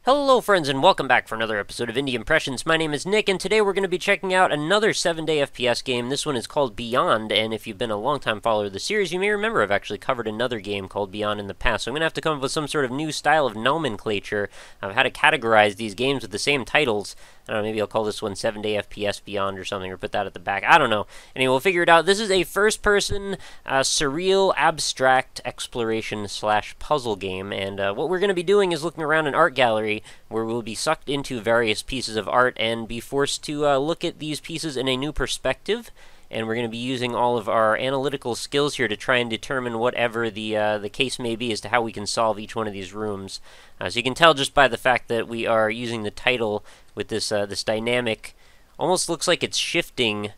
Hello friends and welcome back for another episode of Indie Impressions. My name is Nick and today we're going to be checking out another 7-day FPS game. This one is called Beyond, and if you've been a long-time follower of the series, you may remember I've actually covered another game called Beyond in the past. So I'm going to have to come up with some sort of new style of nomenclature of how to categorize these games with the same titles. I don't know, maybe I'll call this one 7-Day FPS Beyond or something, or put that at the back. I don't know. Anyway, we'll figure it out. This is a first-person, surreal, abstract exploration/puzzle game, and what we're going to be doing is looking around an art gallery where we'll be sucked into various pieces of art and be forced to look at these pieces in a new perspective. And we're going to be using all of our analytical skills here to try and determine whatever the case may be as to how we can solve each one of these rooms. So you can tell just by the fact that we are using the title with this this dynamic, almost looks like it's shifting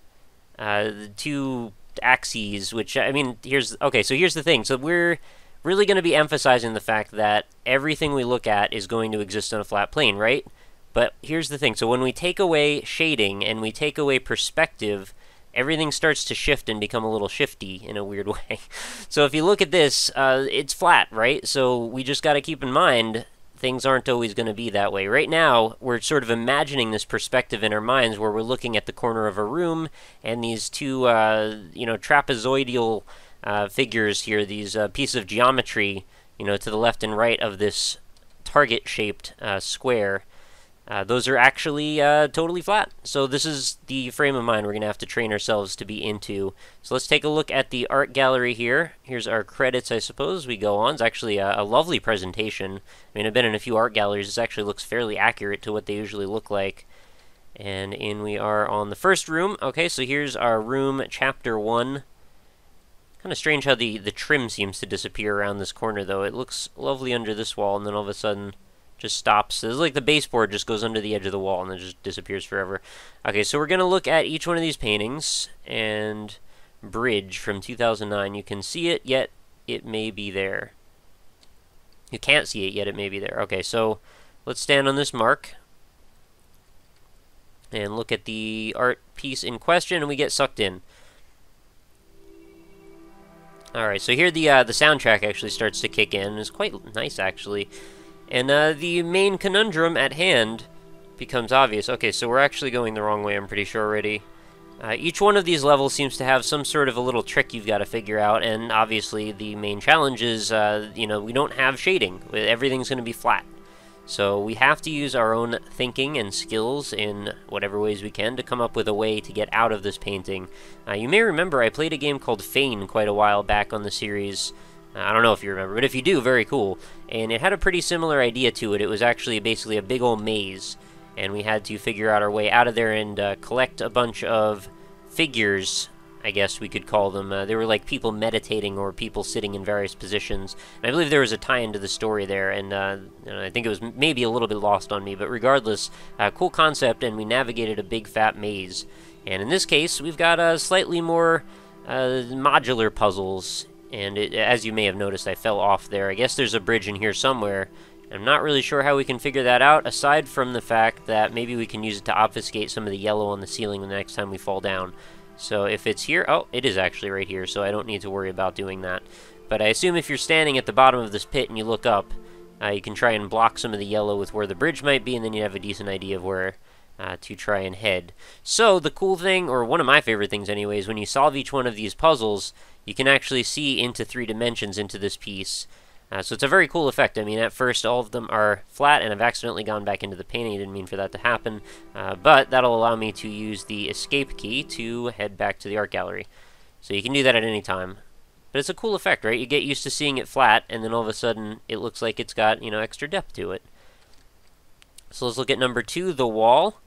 the two axes. Which I mean, here's the thing. So we're really going to be emphasizing the fact that everything we look at is going to exist on a flat plane, right? But here's the thing. So when we take away shading and we take away perspective, everything starts to shift and become a little shifty in a weird way. So if you look at this, it's flat, right? So we just got to keep in mind things aren't always going to be that way. Right now, we're sort of imagining this perspective in our minds where we're looking at the corner of a room and these two, trapezoidal figures here, these pieces of geometry, to the left and right of this target-shaped square. Those are actually totally flat. So this is the frame of mind we're going to have to train ourselves to be into. So let's take a look at the art gallery here. Here's our credits, I suppose. We go on. It's actually a lovely presentation. I mean, I've been in a few art galleries. This actually looks fairly accurate to what they usually look like. And we are on the first room. Okay, so here's our room, Chapter 1. Kind of strange how the trim seems to disappear around this corner, though. It looks lovely under this wall, and then all of a sudden just stops. It's like the baseboard just goes under the edge of the wall and then just disappears forever. Okay, so we're going to look at each one of these paintings. And Bridge from 2009. You can see it, yet it may be there. You can't see it, yet it may be there. Okay, so let's stand on this mark and look at the art piece in question, and we get sucked in. Alright, so here the soundtrack actually starts to kick in. It's quite nice, actually. And the main conundrum at hand becomes obvious. Okay, so we're actually going the wrong way, I'm pretty sure already. Each one of these levels seems to have some sort of a little trick you've got to figure out, and obviously the main challenge is, we don't have shading. Everything's going to be flat. So we have to use our own thinking and skills in whatever ways we can to come up with a way to get out of this painting. You may remember I played a game called Feign quite a while back on the series. I don't know if you remember, but if you do, very cool. And it had a pretty similar idea to it. It was actually basically a big old maze, and we had to figure out our way out of there and collect a bunch of figures, I guess we could call them. They were like people meditating or people sitting in various positions. And I believe there was a tie into the story there, and I think it was maybe a little bit lost on me, but regardless, cool concept, and we navigated a big fat maze. And in this case, we've got slightly more modular puzzles. And as you may have noticed, I fell off there. I guess there's a bridge in here somewhere. I'm not really sure how we can figure that out, aside from the fact that maybe we can use it to obfuscate some of the yellow on the ceiling the next time we fall down. So if it's here... Oh, it is actually right here, so I don't need to worry about doing that. But I assume if you're standing at the bottom of this pit and you look up, you can try and block some of the yellow with where the bridge might be, and then you have a decent idea of where to try and head. So the cool thing, or one of my favorite things anyways, when you solve each one of these puzzles, you can actually see into 3 dimensions into this piece. So it's a very cool effect. I mean, at first all of them are flat, and I've accidentally gone back into the painting. I didn't mean for that to happen. But that'll allow me to use the escape key to head back to the art gallery. So you can do that at any time. But it's a cool effect, right? You get used to seeing it flat, and then all of a sudden it looks like it's got, extra depth to it. So let's look at number 2, The Wall.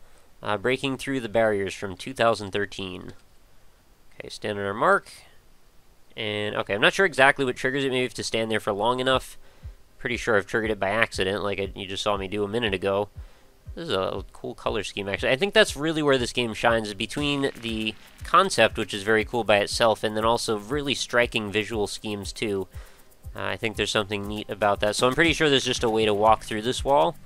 Breaking Through the Barriers from 2013. Okay, stand on our mark. And, okay, I'm not sure exactly what triggers it. Maybe you have to stand there for long enough. Pretty sure I've triggered it by accident, like you just saw me do a minute ago. This is a cool color scheme, actually. I think that's really where this game shines, is between the concept, which is very cool by itself, and then also really striking visual schemes, too. I think there's something neat about that. So I'm pretty sure there's just a way to walk through this wall.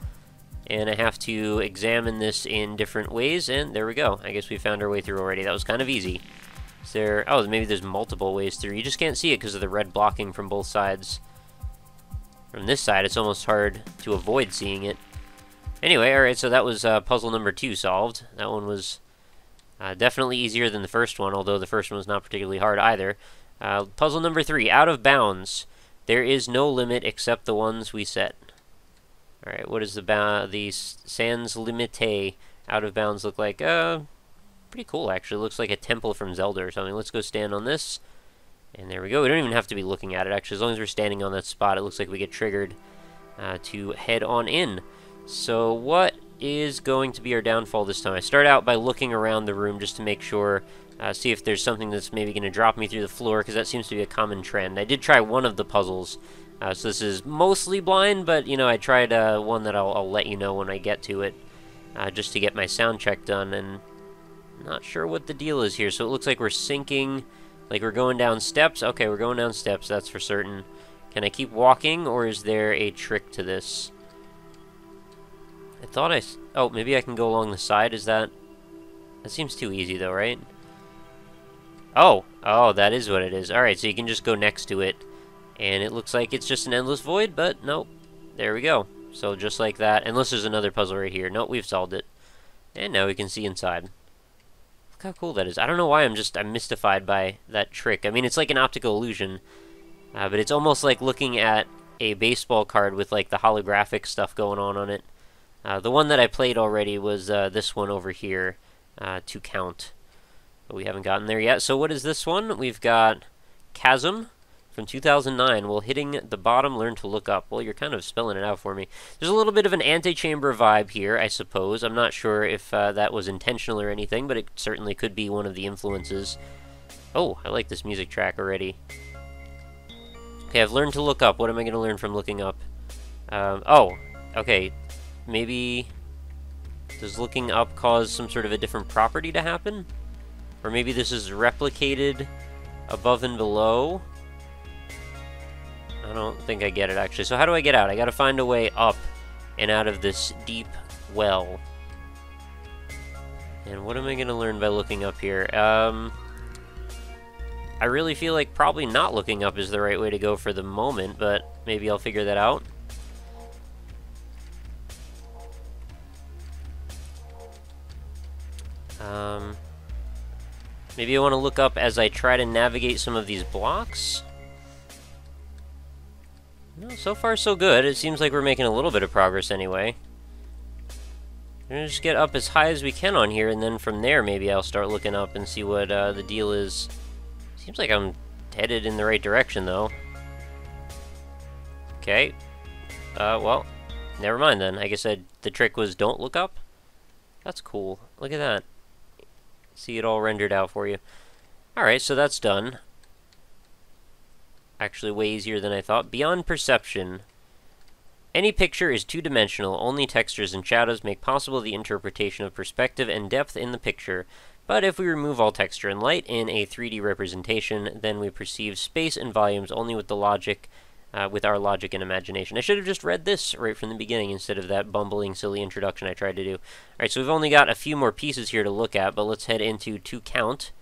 And I have to examine this in different ways, and there we go. I guess we found our way through already. That was kind of easy. Is there... Oh, maybe there's multiple ways through. You just can't see it because of the red blocking from both sides. From this side, it's almost hard to avoid seeing it. Anyway, alright, so that was puzzle number 2 solved. That one was definitely easier than the first one, although the first one was not particularly hard either. Puzzle number 3, out of bounds. There is no limit except the ones we set. Alright, what does the sans limite out of bounds look like? Pretty cool, actually. Looks like a temple from Zelda or something. Let's go stand on this. And there we go. We don't even have to be looking at it, actually. As long as we're standing on that spot, it looks like we get triggered to head on in. So what is going to be our downfall this time? I start out by looking around the room just to make sure, see if there's something that's maybe going to drop me through the floor, because that seems to be a common trend. I did try one of the puzzles, so this is mostly blind, but, you know, I tried one that I'll let you know when I get to it, just to get my sound check done, and not sure what the deal is here. So it looks like we're sinking, like we're going down steps. Okay, we're going down steps, that's for certain. Can I keep walking, or is there a trick to this? I thought oh, maybe I can go along the side, is that... That seems too easy, though, right? Oh, that is what it is. Alright, so you can just go next to it, and it looks like it's just an endless void, but nope. There we go. So just like that, unless there's another puzzle right here. Nope, we've solved it. And now we can see inside. Look how cool that is. I don't know why I'm mystified by that trick. I mean, it's like an optical illusion, but it's almost like looking at a baseball card with, like, the holographic stuff going on it. The one that I played already was this one over here, to count. But we haven't gotten there yet. So what is this one? We've got Chasm from 2009. Will hitting the bottom learn to look up? Well, you're kind of spelling it out for me. There's a little bit of an antechamber vibe here, I suppose. I'm not sure if that was intentional or anything, but it certainly could be one of the influences. Oh, I like this music track already. Okay, I've learned to look up. What am I going to learn from looking up? Oh, okay. Maybe does looking up cause some sort of a different property to happen? Or maybe this is replicated above and below? I don't think I get it, actually. So how do I get out? I gotta find a way up and out of this deep well. And what am I gonna learn by looking up here? I really feel like probably not looking up is the right way to go for the moment, but maybe I'll figure that out. Maybe I want to look up as I try to navigate some of these blocks? No, so far so good. It seems like we're making a little bit of progress anyway. We're gonna just get up as high as we can on here, and then from there maybe I'll start looking up and see what the deal is. Seems like I'm headed in the right direction, though. Okay. Well, never mind then. I guess the trick was don't look up? That's cool. Look at that. See it all rendered out for you. Alright, so that's done. Actually, way easier than I thought. Beyond perception. Any picture is two-dimensional. Only textures and shadows make possible the interpretation of perspective and depth in the picture. But if we remove all texture and light in a 3D representation, then we perceive space and volumes only with the logic, with our logic and imagination. I should have just read this right from the beginning instead of that bumbling, silly introduction I tried to do. Alright, so we've only got a few more pieces here to look at, but let's head into To Count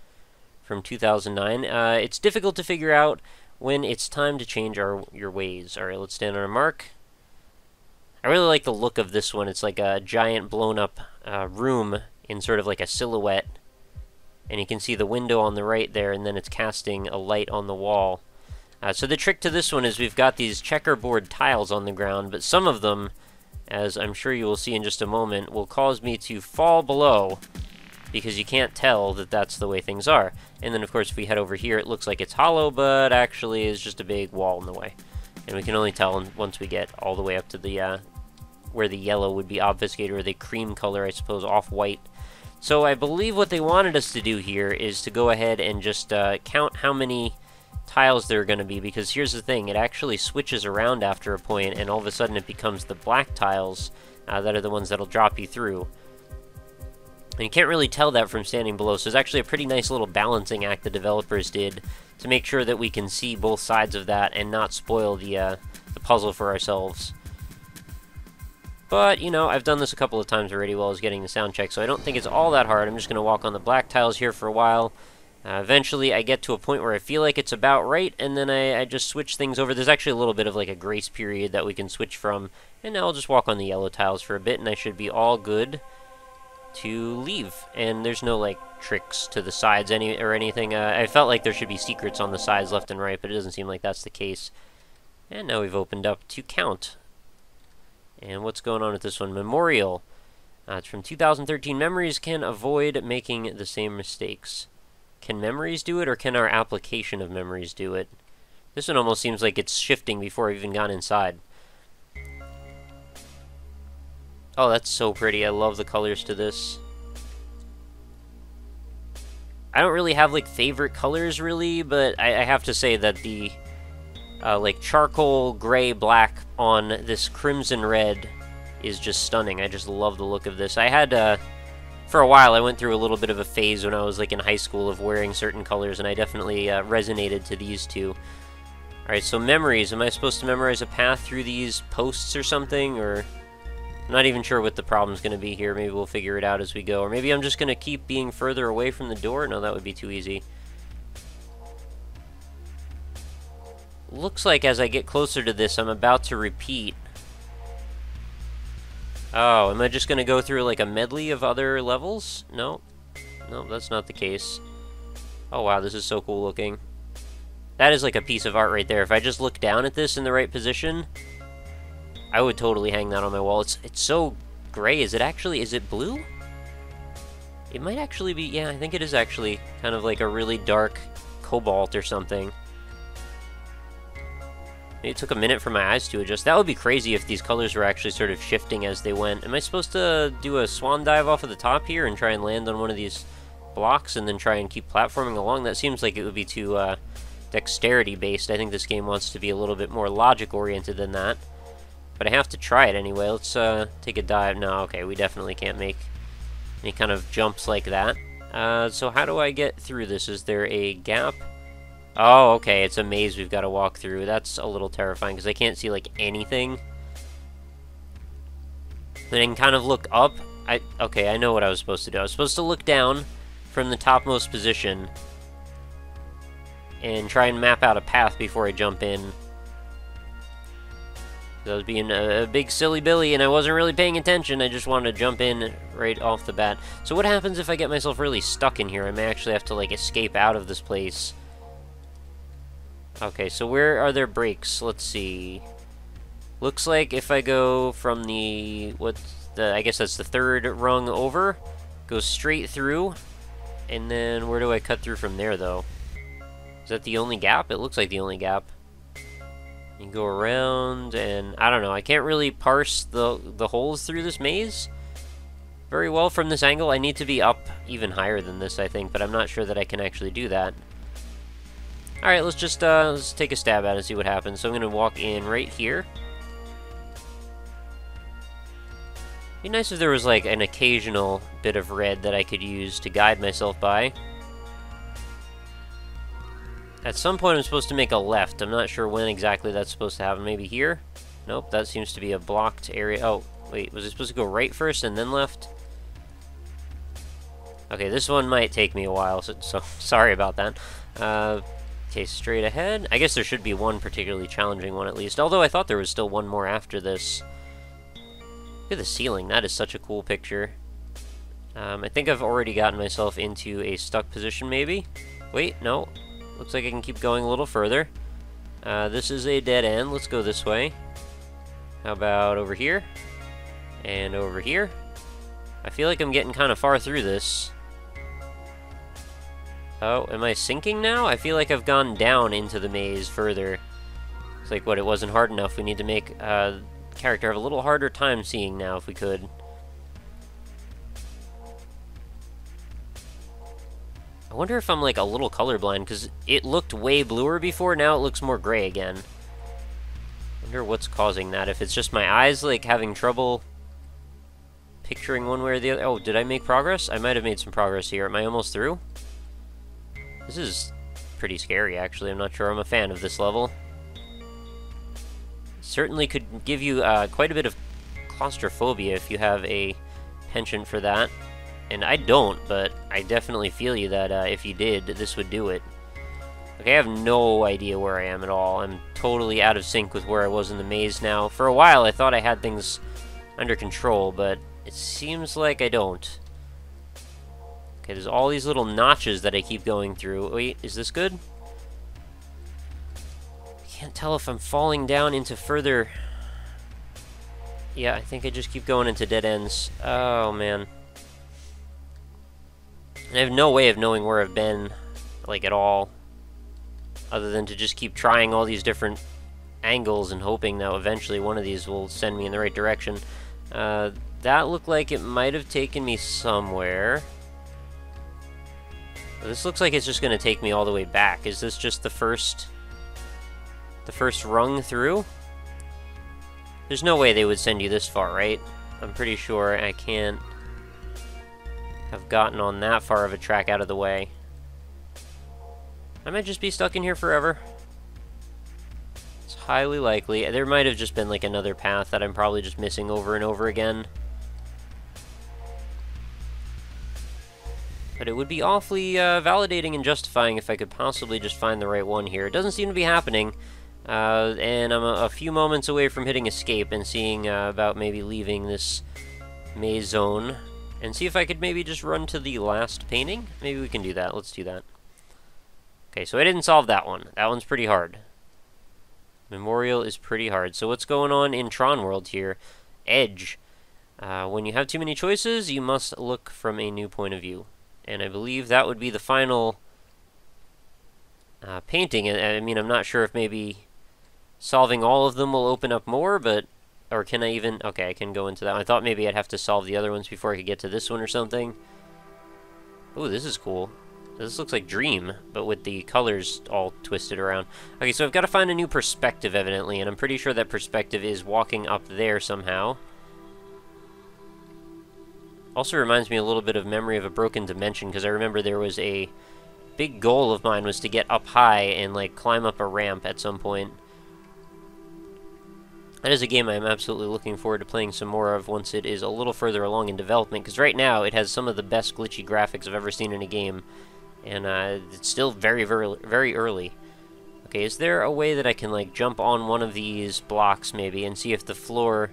from 2009. It's difficult to figure out when it's time to change your ways. Alright, let's stand on a mark. I really like the look of this one. It's like a giant blown-up room in sort of like a silhouette. And you can see the window on the right there, and then it's casting a light on the wall. So the trick to this one is we've got these checkerboard tiles on the ground, but some of them, as I'm sure you will see in just a moment, will cause me to fall below because you can't tell that that's the way things are. And then, of course, if we head over here, it looks like it's hollow, but actually is just a big wall in the way. And we can only tell once we get all the way up to the where the yellow would be obfuscated, or the cream color, I suppose, off-white. So I believe what they wanted us to do here is to go ahead and just count how many tiles there are going to be, because here's the thing, it actually switches around after a point, and all of a sudden it becomes the black tiles that are the ones that'll drop you through. And you can't really tell that from standing below, so it's actually a pretty nice little balancing act the developers did to make sure that we can see both sides of that and not spoil the puzzle for ourselves. But, you know, I've done this a couple of times already while I was getting the sound check, so I don't think it's all that hard. I'm just going to walk on the black tiles here for a while, Eventually, I get to a point where I feel like it's about right, and then I just switch things over. There's actually a little bit of like a grace period that we can switch from, and now I'll just walk on the yellow tiles for a bit, and I should be all good to leave. And there's no like tricks to the sides or anything. I felt like there should be secrets on the sides left and right, but it doesn't seem like that's the case. And now we've opened up to count. And what's going on with this one? Memorial. It's from 2013. Memories can avoid making the same mistakes. Can memories do it, or can our application of memories do it? This one almost seems like it's shifting before I've even gone inside. Oh, that's so pretty. I love the colors to this. I don't really have, like, favorite colors, really, but I have to say that the, like, charcoal gray black on this crimson red is just stunning. I just love the look of this. I had, for a while, I went through a little bit of a phase when I was, like, in high school of wearing certain colors, and I definitely resonated to these two. Alright, so memories. Am I supposed to memorize a path through these posts or something, or... I'm not even sure what the problem's going to be here. Maybe we'll figure it out as we go. Or maybe I'm just going to keep being further away from the door. No, that would be too easy. Looks like as I get closer to this, I'm about to repeat. Oh, am I just going to go through like a medley of other levels? No. No, that's not the case. Oh, wow, this is so cool looking. That is like a piece of art right there. If I just look down at this in the right position... I would totally hang that on my wall. It's so gray. Is it blue? It might actually be, yeah, I think it is actually kind of like a really dark cobalt or something. It took a minute for my eyes to adjust. That would be crazy if these colors were actually sort of shifting as they went. Am I supposed to do a swan dive off of the top here and try and land on one of these blocks and then try and keep platforming along? That seems like it would be too dexterity based. I think this game wants to be a little bit more logic oriented than that. But I have to try it anyway. Let's take a dive. No, okay, we definitely can't make any kind of jumps like that. So how do I get through this? Is there a gap? Oh, okay, it's a maze we've got to walk through. That's a little terrifying because I can't see, like, anything. Then I can kind of look up. Okay, I know what I was supposed to do. I was supposed to look down from the topmost position and try and map out a path before I jump in. I was being a big silly Billy, and I wasn't really paying attention. I just wanted to jump in right off the bat. So what happens if I get myself really stuck in here? I may actually have to, like, escape out of this place. Okay, so where are there breaks? Let's see. Looks like if I go from the... I guess that's the third rung over. Go straight through. And then where do I cut through from there, though? Is that the only gap? It looks like the only gap. You go around, and I don't know, I can't really parse the holes through this maze very well from this angle. I need to be up even higher than this, I think, but I'm not sure that I can actually do that. Alright, let's just let's take a stab at it and see what happens. So I'm going to walk in right here. It'd be nice if there was like an occasional bit of red that I could use to guide myself by. At some point I'm supposed to make a left. I'm not sure when exactly that's supposed to happen. Maybe here? Nope, that seems to be a blocked area. Oh, wait, was it supposed to go right first and then left? Okay, this one might take me a while, so sorry about that. Okay, straight ahead. I guess there should be one particularly challenging one at least, although I thought there was still one more after this. Look at the ceiling. That is such a cool picture. I think I've already gotten myself into a stuck position, maybe? Wait, no. Looks like I can keep going a little further. This is a dead end. Let's go this way. How about over here? And over here? I feel like I'm getting kind of far through this. Oh, am I sinking now? I feel like I've gone down into the maze further. It's like, what, it wasn't hard enough. We need to make the character have a little harder time seeing now, if we could. I wonder if I'm, like, a little colorblind, because it looked way bluer before, now it looks more gray again. I wonder what's causing that, if it's just my eyes, like, having trouble picturing one way or the other. Oh, did I make progress? I might have made some progress here. Am I almost through? This is pretty scary, actually. I'm not sure I'm a fan of this level. Certainly could give you quite a bit of claustrophobia if you have a penchant for that. And I don't, but I definitely feel you that if you did, this would do it. Okay, I have no idea where I am at all. I'm totally out of sync with where I was in the maze now. For a while, I thought I had things under control, but it seems like I don't. Okay, there's all these little notches that I keep going through. Wait, is this good? I can't tell if I'm falling down into further... Yeah, I think I just keep going into dead ends. Oh, man. And I have no way of knowing where I've been, like, at all. Other than to just keep trying all these different angles and hoping that eventually one of these will send me in the right direction. That looked like it might have taken me somewhere. This looks like it's just going to take me all the way back. Is this just the first rung through? There's no way they would send you this far, right? I'm pretty sure I can't have gotten on that far of a track out of the way. I might just be stuck in here forever. It's highly likely. There might have just been like another path that I'm probably just missing over and over again. But it would be awfully validating and justifying if I could possibly just find the right one here. It doesn't seem to be happening. And I'm a few moments away from hitting escape and seeing about maybe leaving this maze zone. And see if I could maybe just run to the last painting. Maybe we can do that. Let's do that. Okay, so I didn't solve that one. That one's pretty hard. Memorial is pretty hard. So what's going on in Tron World here? Edge. When you have too many choices, you must look from a new point of view. And I believe that would be the final painting. I mean, I'm not sure if maybe solving all of them will open up more, but... Or can I even... Okay, I can go into that one. I thought maybe I'd have to solve the other ones before I could get to this one or something. Ooh, this is cool. This looks like Dream, but with the colors all twisted around. Okay, so I've got to find a new perspective, evidently, and I'm pretty sure that perspective is walking up there somehow. Also reminds me a little bit of Memory of a Broken Dimension, because I remember there was a big goal of mine was to get up high and, like, climb up a ramp at some point. That is a game I'm absolutely looking forward to playing some more of once it is a little further along in development, because right now it has some of the best glitchy graphics I've ever seen in a game. And it's still very, very, very early. Okay, is there a way that I can, like, jump on one of these blocks, maybe, and see if the floor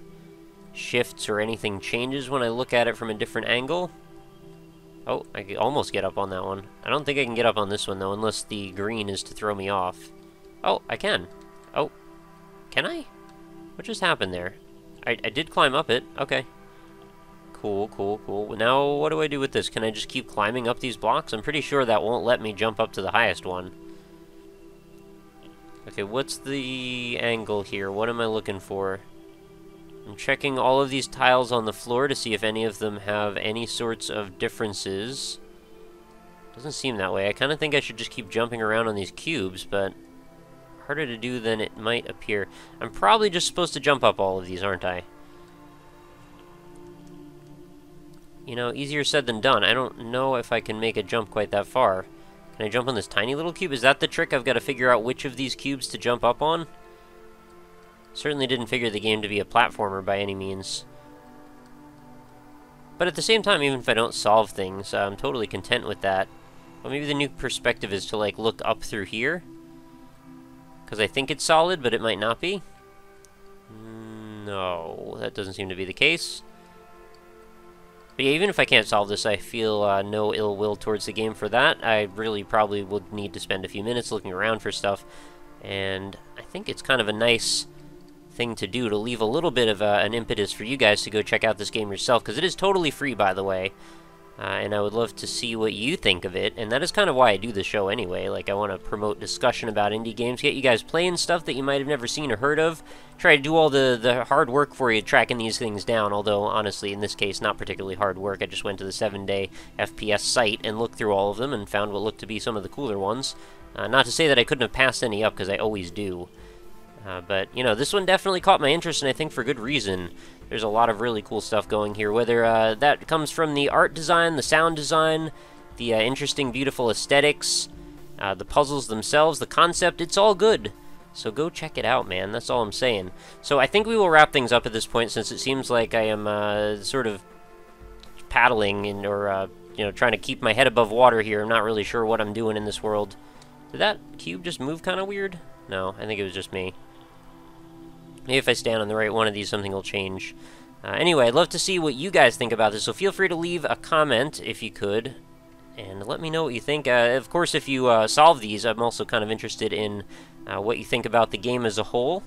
shifts or anything changes when I look at it from a different angle? Oh, I could almost get up on that one. I don't think I can get up on this one, though, unless the green is to throw me off. Oh, I can. Oh, can I? What just happened there? I did climb up it. Okay. Cool, cool, cool. Now, what do I do with this? Can I just keep climbing up these blocks? I'm pretty sure that won't let me jump up to the highest one. Okay, what's the angle here? What am I looking for? I'm checking all of these tiles on the floor to see if any of them have any sorts of differences. Doesn't seem that way. I kind of think I should just keep jumping around on these cubes, but harder to do than it might appear. I'm probably just supposed to jump up all of these, aren't I? You know, easier said than done. I don't know if I can make a jump quite that far. Can I jump on this tiny little cube? Is that the trick? I've got to figure out which of these cubes to jump up on? Certainly didn't figure the game to be a platformer by any means. But at the same time, even if I don't solve things, I'm totally content with that. Well, maybe the new perspective is to, like, look up through here? Because I think it's solid, but it might not be. No, that doesn't seem to be the case. But yeah, even if I can't solve this, I feel no ill will towards the game for that. I really probably would need to spend a few minutes looking around for stuff. And I think it's kind of a nice thing to do to leave a little bit of an impetus for you guys to go check out this game yourself, because it is totally free, by the way. And I would love to see what you think of it, and that is kind of why I do the show anyway. Like, I want to promote discussion about indie games, get you guys playing stuff that you might have never seen or heard of, try to do all the hard work for you tracking these things down, although, honestly, in this case, not particularly hard work. I just went to the 7-day FPS site and looked through all of them and found what looked to be some of the cooler ones. Not to say that I couldn't have passed any up, because I always do. But, you know, this one definitely caught my interest, and I think for good reason. There's a lot of really cool stuff going here, whether that comes from the art design, the sound design, the interesting, beautiful aesthetics, the puzzles themselves, the concept, it's all good. So go check it out, man. That's all I'm saying. So I think we will wrap things up at this point, since it seems like I am sort of paddling and or you know, trying to keep my head above water here. I'm not really sure what I'm doing in this world. Did that cube just move kind of weird? No, I think it was just me. Maybe if I stand on the right one of these, something will change. Anyway, I'd love to see what you guys think about this, so feel free to leave a comment if you could, and let me know what you think. Of course, if you solve these, I'm also kind of interested in what you think about the game as a whole.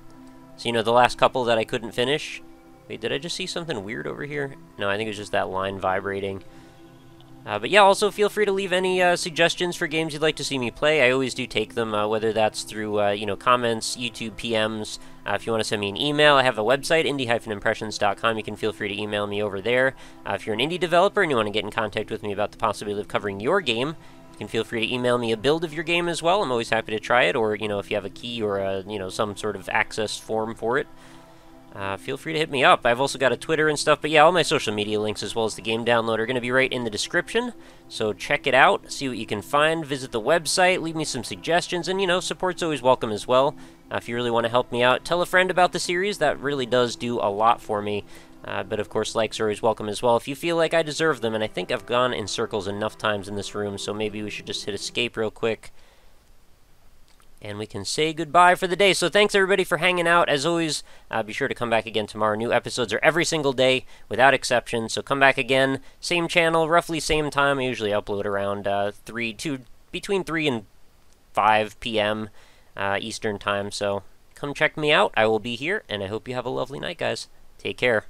So, you know, the last couple that I couldn't finish. Wait, did I just see something weird over here? No, I think it was just that line vibrating. But yeah, also feel free to leave any suggestions for games you'd like to see me play. I always do take them, whether that's through, you know, comments, YouTube PMs. If you want to send me an email, I have a website, indie-impressions.com. You can feel free to email me over there. If you're an indie developer and you want to get in contact with me about the possibility of covering your game, you can feel free to email me a build of your game as well. I'm always happy to try it, or, you know, if you have a key or, you know, some sort of access form for it. Feel free to hit me up. I've also got a Twitter and stuff, but yeah, all my social media links as well as the game download are going to be right in the description, so check it out, see what you can find, visit the website, leave me some suggestions, and, you know, support's always welcome as well. If you really want to help me out, tell a friend about the series. That really does do a lot for me, but of course, likes are always welcome as well if you feel like I deserve them, and I think I've gone in circles enough times in this room, so maybe we should just hit escape real quick. And we can say goodbye for the day. So thanks, everybody, for hanging out. As always, be sure to come back again tomorrow. New episodes are every single day, without exception. So come back again. Same channel, roughly same time. I usually upload around between 3 and 5 p.m. Eastern time. So come check me out. I will be here, and I hope you have a lovely night, guys. Take care.